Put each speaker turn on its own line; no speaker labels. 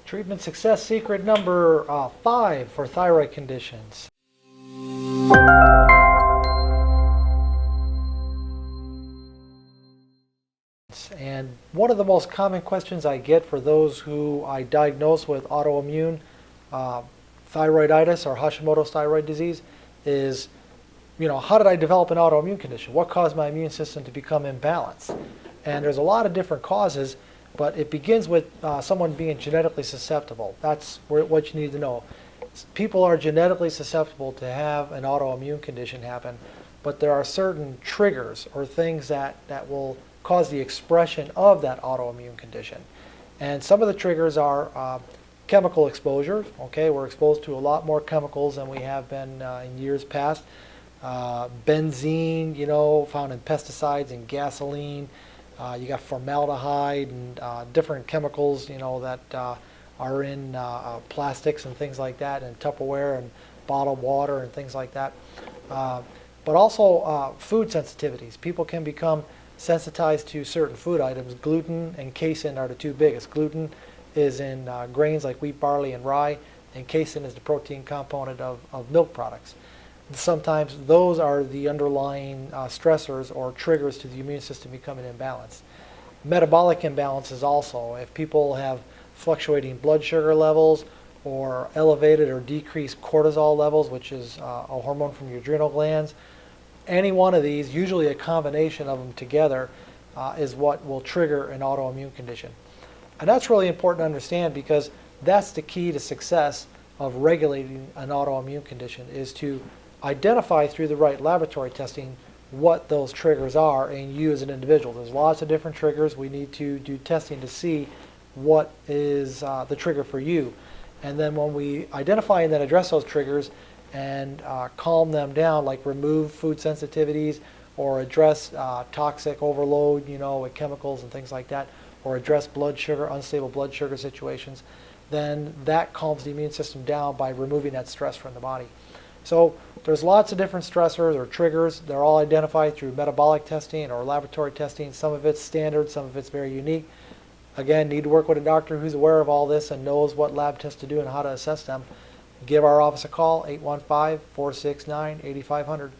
Treatment success secret number 5 for thyroid conditions. And one of the most common questions I get for those who I diagnose with autoimmune thyroiditis or Hashimoto's thyroid disease is, how did I develop an autoimmune condition? What caused my immune system to become imbalanced? And there's a lot of different causes, but it begins with someone being genetically susceptible. That's what you need to know. People are genetically susceptible to have an autoimmune condition happen, but there are certain triggers or things that will cause the expression of that autoimmune condition. And some of the triggers are chemical exposure. Okay, we're exposed to a lot more chemicals than we have been in years past. Benzene, found in pesticides and gasoline. You got formaldehyde and different chemicals, that are in plastics and things like that, and Tupperware and bottled water and things like that. But also food sensitivities. People can become sensitized to certain food items. Gluten and casein are the two biggest. Gluten is in grains like wheat, barley, and rye, and casein is the protein component of milk products. Sometimes those are the underlying stressors or triggers to the immune system becoming imbalanced. Metabolic imbalances also. If people have fluctuating blood sugar levels or elevated or decreased cortisol levels, which is a hormone from your adrenal glands, any one of these, usually a combination of them together, is what will trigger an autoimmune condition. And that's really important to understand, because that's the key to success of regulating an autoimmune condition, is to identify through the right laboratory testing what those triggers are in you as an individual. There's lots of different triggers. We need to do testing to see what is the trigger for you. And then when we identify and then address those triggers and calm them down, like remove food sensitivities or address toxic overload, with chemicals and things like that, or address blood sugar, unstable blood sugar situations, then that calms the immune system down by removing that stress from the body. So there's lots of different stressors or triggers. They're all identified through metabolic testing or laboratory testing. Some of it's standard, some of it's very unique. Again, need to work with a doctor who's aware of all this and knows what lab tests to do and how to assess them. Give our office a call, 815-469-8500.